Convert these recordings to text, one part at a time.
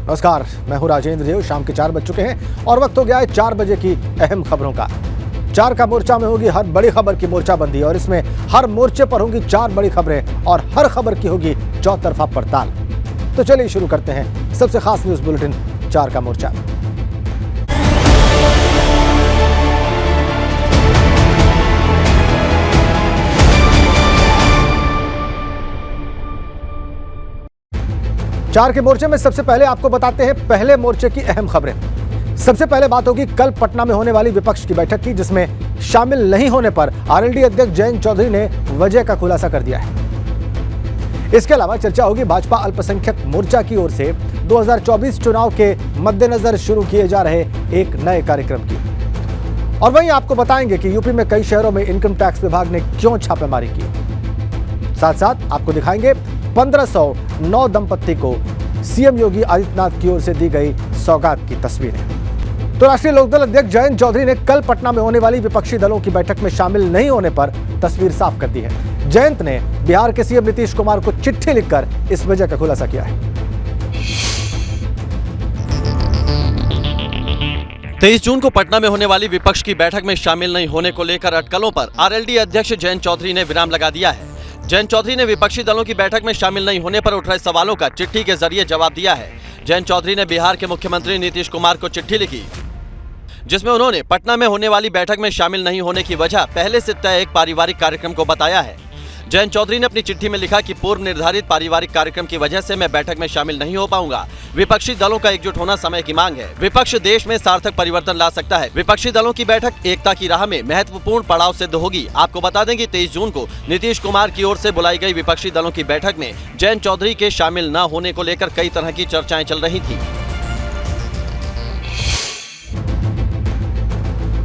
नमस्कार, मैं हूं राजेंद्र देव। शाम के 4 बज चुके हैं और वक्त हो गया है 4 बजे की अहम खबरों का। 4 का मोर्चा में होगी हर बड़ी खबर की मोर्चाबंदी और इसमें हर मोर्चे पर होंगी 4 बड़ी खबरें और हर खबर की होगी चौतरफा पड़ताल। तो चलिए शुरू करते हैं सबसे खास न्यूज बुलेटिन 4 का मोर्चा। चार के मोर्चे में सबसे पहले आपको बताते हैं पहले मोर्चे की अहम खबरें। सबसे पहले बात होगी कल पटना में होने वाली विपक्ष की बैठक की, जिसमें शामिल नहीं होने पर आरएलडी अध्यक्ष जयंत चौधरी ने वजह का खुलासा कर दिया है। इसके अलावा चर्चा होगी भाजपा अल्पसंख्यक मोर्चा की ओर से 2024 चुनाव के मद्देनजर शुरू किए जा रहे एक नए कार्यक्रम की। और वहीं आपको बताएंगे कि यूपी में कई शहरों में इनकम टैक्स विभाग ने क्यों छापेमारी की। साथ साथ आपको दिखाएंगे 1509 दंपत्ति को सीएम योगी आदित्यनाथ की ओर से दी गई सौगात की तस्वीरें। तो राष्ट्रीय लोकदल अध्यक्ष जयंत चौधरी ने कल पटना में होने वाली विपक्षी दलों की बैठक में शामिल नहीं होने पर तस्वीर साफ कर दी है। जयंत ने बिहार के सीएम नीतीश कुमार को चिट्ठी लिखकर इस वजह का खुलासा किया है। 23 जून को पटना में होने वाली विपक्ष की बैठक में शामिल नहीं होने को लेकर अटकलों पर आरएलडी अध्यक्ष जयंत चौधरी ने विराम लगा दिया है। जयंत चौधरी ने विपक्षी दलों की बैठक में शामिल नहीं होने पर उठ रहे सवालों का चिट्ठी के जरिए जवाब दिया है। जयंत चौधरी ने बिहार के मुख्यमंत्री नीतीश कुमार को चिट्ठी लिखी, जिसमें उन्होंने पटना में होने वाली बैठक में शामिल नहीं होने की वजह पहले से तय एक पारिवारिक कार्यक्रम को बताया है। जयंत चौधरी ने अपनी चिट्ठी में लिखा कि पूर्व निर्धारित पारिवारिक कार्यक्रम की वजह से मैं बैठक में शामिल नहीं हो पाऊंगा। विपक्षी दलों का एकजुट होना समय की मांग है। विपक्ष देश में सार्थक परिवर्तन ला सकता है। विपक्षी दलों की बैठक एकता की राह में महत्वपूर्ण पड़ाव सिद्ध होगी। आपको बता दें कि 23 जून को नीतीश कुमार की ओर से बुलाई गई विपक्षी दलों की बैठक में जयंत चौधरी के शामिल न होने को लेकर कई तरह की चर्चाएं चल रही थी।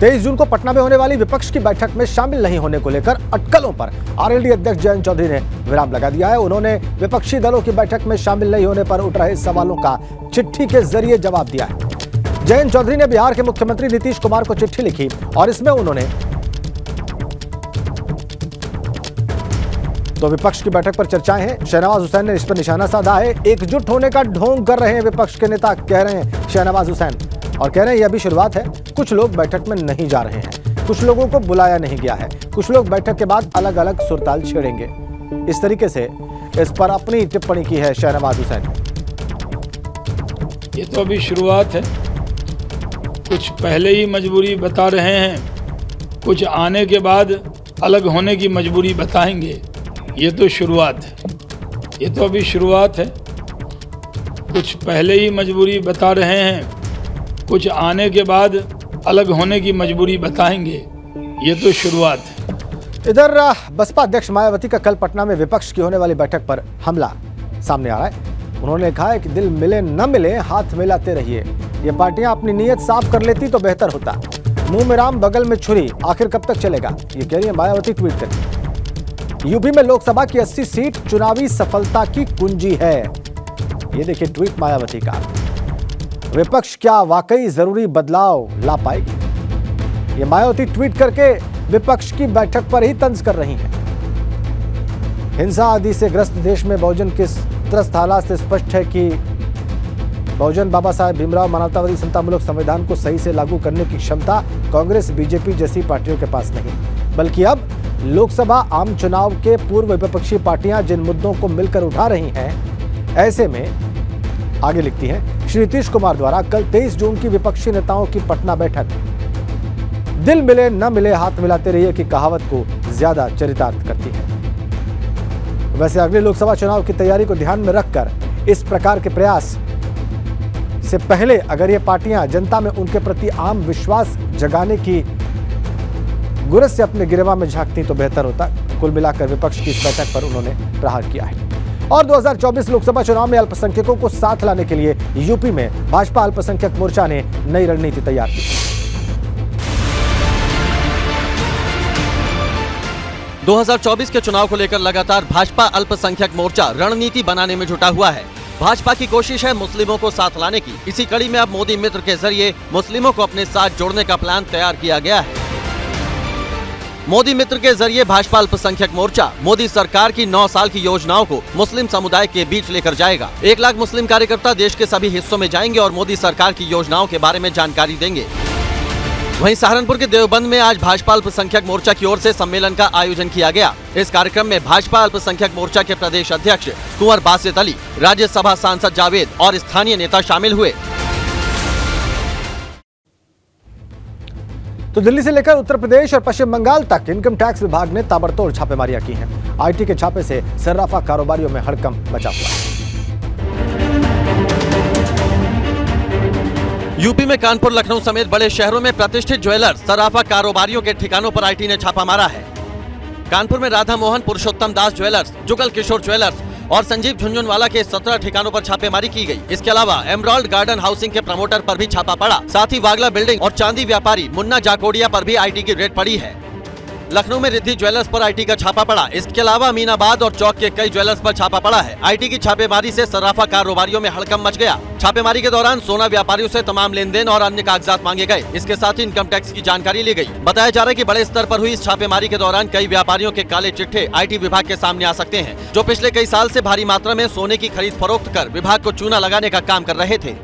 23 जून को पटना में होने वाली विपक्ष की बैठक में शामिल नहीं होने को लेकर अटकलों पर आरएलडी अध्यक्ष जयंत चौधरी ने विराम लगा दिया है। उन्होंने विपक्षी दलों की बैठक में शामिल नहीं होने पर उठ रहे सवालों का चिट्ठी के जरिए जवाब दिया है। जयंत चौधरी ने बिहार के मुख्यमंत्री नीतीश कुमार को चिट्ठी लिखी और इसमें उन्होंने तो विपक्ष की बैठक पर चर्चाएं हैं। शहनवाज हुसैन ने इस पर निशाना साधा है। एकजुट होने का ढोंग कर रहे हैं विपक्ष के नेता, कह रहे हैं शहनवाज हुसैन, और कह रहे हैं यह अभी शुरुआत है। कुछ लोग बैठक में नहीं जा रहे हैं, कुछ लोगों को बुलाया नहीं गया है, कुछ लोग बैठक के बाद अलग अलग सुरताल छेड़ेंगे। इस तरीके से इस पर अपनी टिप्पणी की है शहनवाज हुसैन। ये तो अभी शुरुआत है, कुछ पहले ही मजबूरी बता रहे हैं, कुछ आने के बाद अलग होने की मजबूरी बताएंगे। ये तो शुरुआत है, ये तो अभी शुरुआत है, कुछ पहले ही मजबूरी बता रहे हैं, कुछ आने के बाद अलग होने की मजबूरी बताएंगे। ये तो शुरुआत है। इधर बसपा अध्यक्ष मायावती का कल पटना में विपक्ष की होने वाली बैठक पर हमला सामने आ रहा है। उन्होंने कहा है कि दिल मिले न मिले हाथ मिलाते रहिए। ये पार्टियां अपनी नीयत साफ कर लेती तो बेहतर होता। मुंह में राम बगल में छुरी, आखिर कब तक चलेगा, ये कह रही है मायावती ट्वीट करके। यूपी में लोकसभा की 80 सीट चुनावी सफलता की कुंजी है। ये देखिए ट्वीट मायावती का। विपक्ष क्या वाकई जरूरी बदलाव ला पाएगी? ये मायावती ट्वीट करके विपक्ष की बैठक पर ही तंज कर रही हैं। हिंसा आदि से ग्रस्त देश में बहुजन के त्रस्त हालात से स्पष्ट है कि बहुजन बाबा साहेब भीमराव मानवतावादी समतामूलक संविधान को सही से लागू करने की क्षमता कांग्रेस बीजेपी जैसी पार्टियों के पास नहीं, बल्कि अब लोकसभा आम चुनाव के पूर्व विपक्षी पार्टियां जिन मुद्दों को मिलकर उठा रही हैं, ऐसे में आगे लिखती हैं श्री नीतीश कुमार द्वारा कल 23 जून की विपक्षी नेताओं की पटना बैठक दिल मिले न मिले हाथ मिलाते रहिए की कहावत को ज्यादा चरितार्थ करती है। वैसे अगले लोकसभा चुनाव की तैयारी को ध्यान में रखकर इस प्रकार के प्रयास से पहले अगर ये पार्टियां जनता में उनके प्रति आम विश्वास जगाने की गुरज से अपने गिरेवा में झांकती तो बेहतर होता। कुल मिलाकर विपक्ष की इस बैठक पर उन्होंने प्रहार किया है। और 2024 लोकसभा चुनाव में अल्पसंख्यकों को साथ लाने के लिए यूपी में भाजपा अल्पसंख्यक मोर्चा ने नई रणनीति तैयार की। 2024 के चुनाव को लेकर लगातार भाजपा अल्पसंख्यक मोर्चा रणनीति बनाने में जुटा हुआ है। भाजपा की कोशिश है मुस्लिमों को साथ लाने की। इसी कड़ी में अब मोदी मित्र के जरिए मुस्लिमों को अपने साथ जोड़ने का प्लान तैयार किया गया है। मोदी मित्र के जरिए भाजपा अल्पसंख्यक मोर्चा मोदी सरकार की 9 साल की योजनाओं को मुस्लिम समुदाय के बीच लेकर जाएगा। 1 लाख मुस्लिम कार्यकर्ता देश के सभी हिस्सों में जाएंगे और मोदी सरकार की योजनाओं के बारे में जानकारी देंगे। वहीं सहारनपुर के देवबंद में आज भाजपा अल्पसंख्यक मोर्चा की ओर से सम्मेलन का आयोजन किया गया। इस कार्यक्रम में भाजपा अल्पसंख्यक मोर्चा के प्रदेश अध्यक्ष कुंवर बासित अली, राज्यसभा सांसद जावेद और स्थानीय नेता शामिल हुए। तो दिल्ली से लेकर उत्तर प्रदेश और पश्चिम बंगाल तक इनकम टैक्स विभाग ने ताबड़तोड़ छापेमारियां की हैं। आईटी के छापे से सर्राफा कारोबारियों में हड़कंप मचा हुआ है। यूपी में कानपुर, लखनऊ समेत बड़े शहरों में प्रतिष्ठित ज्वेलर्स, सर्राफा कारोबारियों के ठिकानों पर आईटी ने छापा मारा है। कानपुर में राधा मोहन पुरुषोत्तम दास ज्वेलर्स, जुगल किशोर ज्वेलर्स और संजीव झुंझुनवाला के 17 ठिकानों पर छापेमारी की गई। इसके अलावा एमराल्ड गार्डन हाउसिंग के प्रमोटर पर भी छापा पड़ा। साथ ही वागला बिल्डिंग और चांदी व्यापारी मुन्ना जाकोडिया पर भी आईटी की रेड पड़ी है। लखनऊ में रिद्धि ज्वेलर्स पर आईटी का छापा पड़ा। इसके अलावा अमीनाबाद और चौक के कई ज्वेलर्स पर छापा पड़ा है। आईटी की छापेमारी से सर्राफा कारोबारियों में हड़कंप मच गया। छापेमारी के दौरान सोना व्यापारियों से तमाम लेन देन और अन्य कागजात मांगे गए। इसके साथ ही इनकम टैक्स की जानकारी ली गई। बताया जा रहा है कि बड़े स्तर पर हुई इस छापेमारी के दौरान कई व्यापारियों के काले चिट्ठे आईटी विभाग के सामने आ सकते हैं, जो पिछले कई साल से भारी मात्रा में सोने की खरीद फरोख्त कर विभाग को चूना लगाने का काम कर रहे थे।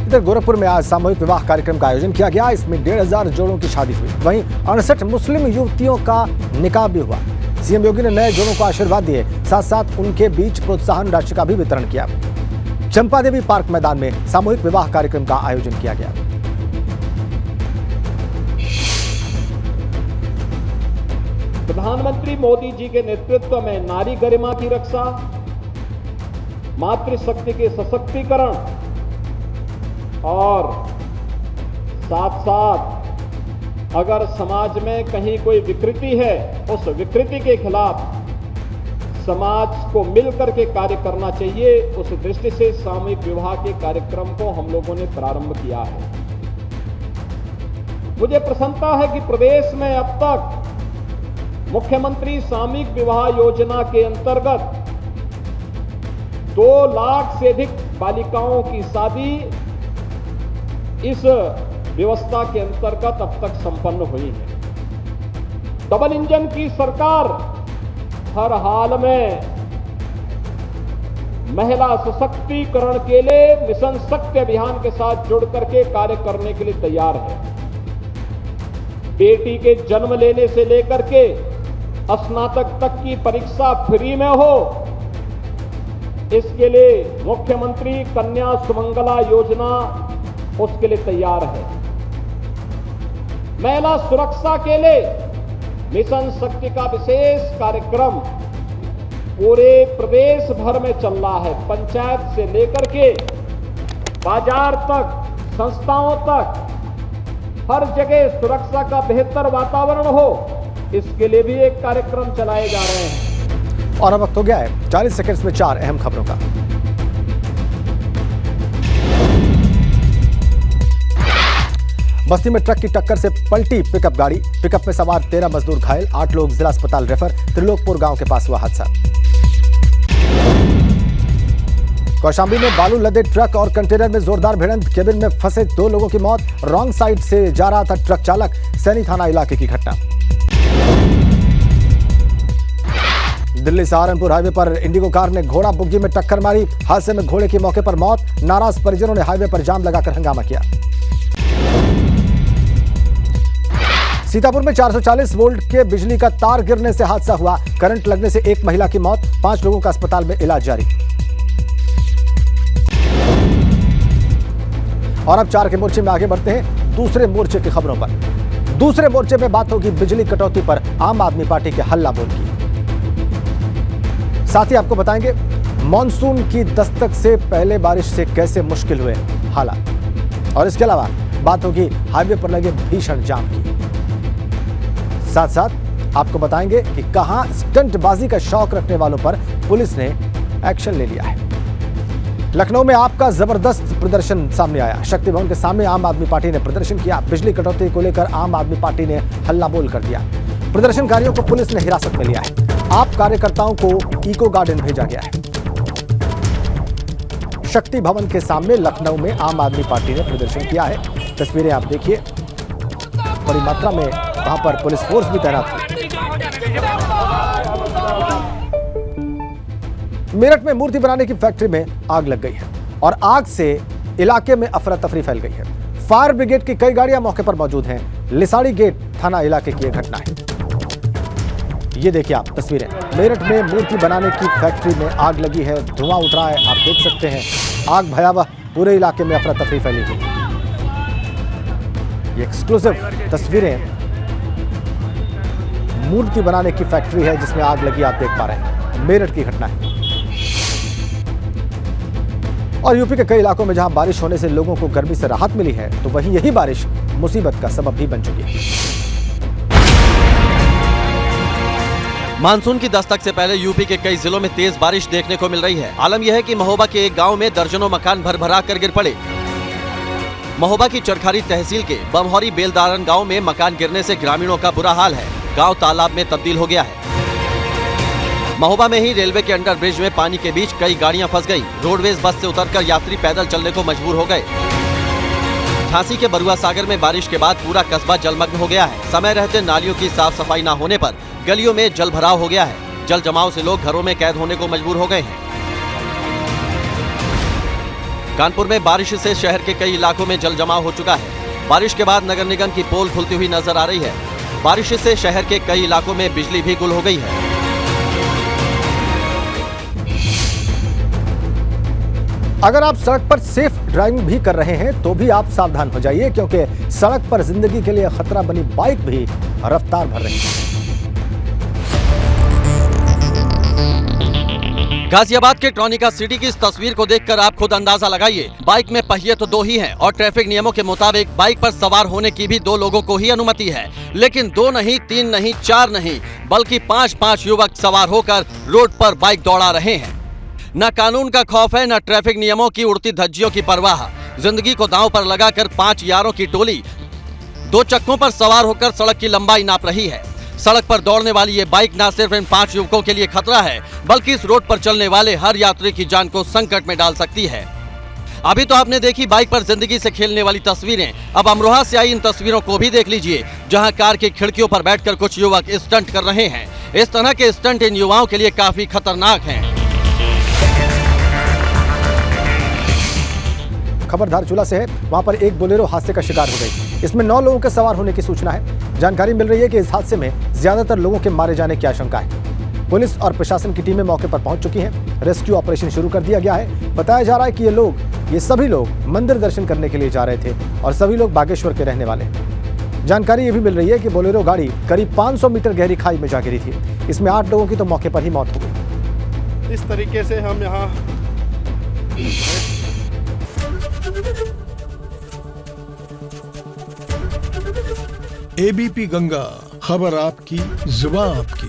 इधर गोरखपुर में आज सामूहिक विवाह कार्यक्रम का आयोजन किया गया। इसमें 1,500 जोड़ों की शादी हुई। वहीं 68 मुस्लिम युवतियों का निकाह भी हुआ। सीएम योगी ने नए जोड़ों को आशीर्वाद दिए, साथ साथ उनके बीच प्रोत्साहन राशि का भी वितरण किया। चंपादेवी पार्क मैदान में सामूहिक विवाह कार्यक्रम का आयोजन किया गया। प्रधानमंत्री मोदी जी के नेतृत्व में नारी गरिमा की रक्षा, मातृशक्ति के सशक्तिकरण और साथ साथ अगर समाज में कहीं कोई विकृति है, उस विकृति के खिलाफ समाज को मिलकर के कार्य करना चाहिए। उस दृष्टि से सामूहिक विवाह के कार्यक्रम को हम लोगों ने प्रारंभ किया है। मुझे प्रसन्नता है कि प्रदेश में अब तक मुख्यमंत्री सामूहिक विवाह योजना के अंतर्गत 2 लाख से अधिक बालिकाओं की शादी इस व्यवस्था के अंतर्गत अब तक संपन्न हुई है। डबल इंजन की सरकार हर हाल में महिला सशक्तिकरण के लिए मिशन शक्ति अभियान के साथ जुड़ करके कार्य करने के लिए तैयार है। बेटी के जन्म लेने से लेकर के स्नातक तक की परीक्षा फ्री में हो, इसके लिए मुख्यमंत्री कन्या सुमंगला योजना उसके लिए तैयार है। महिला सुरक्षा के लिए मिशन शक्ति का विशेष कार्यक्रम पूरे प्रदेश भर में चल रहा है। पंचायत से लेकर के बाजार तक, संस्थाओं तक, हर जगह सुरक्षा का बेहतर वातावरण हो, इसके लिए भी एक कार्यक्रम चलाए जा रहे हैं। और अब वक्त हो गया है 40 सेकंड्स में 4 अहम खबरों का। बस्ती में ट्रक की टक्कर से पलटी पिकअप गाड़ी। पिकअप में सवार 13 मजदूर घायल, 8 लोग जिला अस्पताल रेफर। त्रिलोकपुर गांव के पास हुआ हादसा। कौशाम्बी में बालू लदे ट्रक और कंटेनर में जोरदार भिड़ंत। केबिन में फंसे 2 लोगों की मौत। रॉन्ग साइड से जा रहा था ट्रक चालक। सैनी थाना इलाके की घटना। दिल्ली सहारनपुर हाईवे पर इंडिगो कार ने घोड़ा बुग्गी में टक्कर मारी। हादसे में घोड़े की मौके पर मौत। नाराज परिजनों ने हाईवे पर जाम लगाकर हंगामा किया। सीतापुर में 440 वोल्ट के बिजली का तार गिरने से हादसा हुआ। करंट लगने से एक महिला की मौत। 5 लोगों का अस्पताल में इलाज जारी। और अब 4 के मोर्चे में आगे बढ़ते हैं दूसरे मोर्चे की खबरों पर। दूसरे मोर्चे में बात होगी बिजली कटौती पर आम आदमी पार्टी के हल्ला बोल की। साथ ही आपको बताएंगे मॉनसून की दस्तक से पहले बारिश से कैसे मुश्किल हुए हालात। और इसके अलावा बात होगी हाईवे पर लगे भीषण जाम की। साथ साथ आपको बताएंगे कि कहां स्टंटबाजी का शौक रखने वालों पर पुलिस ने एक्शन ले लिया है। लखनऊ में आपका जबरदस्त प्रदर्शन सामने आया। शक्ति भवन के सामने आम आदमी पार्टी ने प्रदर्शन किया। बिजली कटौती को लेकर आम आदमी पार्टी ने हल्ला बोल कर दिया। प्रदर्शनकारियों को पुलिस ने हिरासत में लिया है। आप कार्यकर्ताओं को इको गार्डन भेजा गया है। शक्ति भवन के सामने लखनऊ में आम आदमी पार्टी ने प्रदर्शन किया है। तस्वीरें आप देखिए, बड़ी मात्रा में वहां पर पुलिस फोर्स भी तैनात है। मेरठ में मूर्ति बनाने की फैक्ट्री में आग लग गई है और आग से इलाके में अफरा तफरी फैल गई है। फायर ब्रिगेड की कई गाड़ियां मौके पर मौजूद हैं। लिसाड़ी गेट थाना इलाके की यह घटना है। ये देखिए आप तस्वीरें, मेरठ में मूर्ति बनाने की फैक्ट्री में आग लगी है, धुआं उठ रहा है, आप देख सकते हैं। आग भयावह, पूरे इलाके में अफरा तफरी फैली हुई है। ये एक्सक्लूसिव तस्वीरें मूर्ति बनाने की फैक्ट्री है जिसमें आग लगी, आप देख पा रहे हैं। मेरठ की घटना है। और यूपी के कई इलाकों में जहां बारिश होने से लोगों को गर्मी से राहत मिली है, तो वहीं यही बारिश मुसीबत का सबब भी बन चुकी है। मानसून की दस्तक से पहले यूपी के कई जिलों में तेज बारिश देखने को मिल रही है। आलम यह है कि महोबा के एक गांव में दर्जनों मकान भरभरा कर गिर पड़े। महोबा की चरखारी तहसील के बमहौरी बेलदारन गांव में मकान गिरने से ग्रामीणों का बुरा हाल है। गांव तालाब में तब्दील हो गया है। महोबा में ही रेलवे के अंडर ब्रिज में पानी के बीच कई गाड़ियां फंस गईं। रोडवेज बस से उतरकर यात्री पैदल चलने को मजबूर हो गए। झांसी के बरुआ सागर में बारिश के बाद पूरा कस्बा जलमग्न हो गया है। समय रहते नालियों की साफ सफाई न होने पर गलियों में जल भराव हो गया है। जल जमाव से लोग घरों में कैद होने को मजबूर हो गए हैं। कानपुर में बारिश से शहर के कई इलाकों में जल जमाव हो चुका है। बारिश के बाद नगर निगम की पोल खुलती हुई नजर आ रही है। बारिश से शहर के कई इलाकों में बिजली भी गुल हो गई है। अगर आप सड़क पर सेफ ड्राइविंग भी कर रहे हैं तो भी आप सावधान हो जाइए, क्योंकि सड़क पर जिंदगी के लिए खतरा बनी बाइक भी रफ्तार भर रही है। गाजियाबाद के ट्रॉनिका सिटी की इस तस्वीर को देखकर आप खुद अंदाजा लगाइए। बाइक में पहिए तो 2 ही हैं और ट्रैफिक नियमों के मुताबिक बाइक पर सवार होने की भी 2 लोगों को ही अनुमति है। लेकिन 2 नहीं, 3 नहीं, 4 नहीं, बल्कि 5-5 युवक सवार होकर रोड पर बाइक दौड़ा रहे हैं। न कानून का खौफ है, न ट्रैफिक नियमों की उड़ती धज्जियों की परवाह। जिंदगी को दांव पर लगाकर 5 यारों की टोली 2 चक्कों पर सवार होकर सड़क की लंबाई नाप रही है। सड़क पर दौड़ने वाली ये बाइक न सिर्फ इन 5 युवकों के लिए खतरा है, बल्कि इस रोड पर चलने वाले हर यात्री की जान को संकट में डाल सकती है। अभी तो आपने देखी बाइक पर जिंदगी से खेलने वाली तस्वीरें, अब अमरोहा से आई इन तस्वीरों को भी देख लीजिए, जहां कार की खिड़कियों पर बैठकर कुछ युवक स्टंट कर रहे हैं। इस तरह के स्टंट इन युवाओं के लिए काफी खतरनाक हैं। खबर धारचूला से है, वहां पर एक बोलेरो हादसे का शिकार हो गई। इसमें 9 लोगों के सवार होने की सूचना है। जानकारी मिल रही है कि इस हादसे में ज्यादातर लोगों के मारे जाने की आशंका है। पुलिस और प्रशासन की टीमें मौके पर पहुंच चुकी हैं। रेस्क्यू ऑपरेशन शुरू कर दिया गया है। बताया जा रहा है कि ये सभी लोग मंदिर दर्शन करने के लिए जा रहे थे और सभी लोग बागेश्वर के रहने वाले हैं। जानकारी ये भी मिल रही है कि बोलेरो गाड़ी करीब 500 मीटर गहरी खाई में जा गिरी थी। इसमें 8 लोगों की तो मौके पर ही मौत हो गई। इस तरीके से हम यहाँ एबीपी गंगा, खबर आपकी, जुबान आपकी।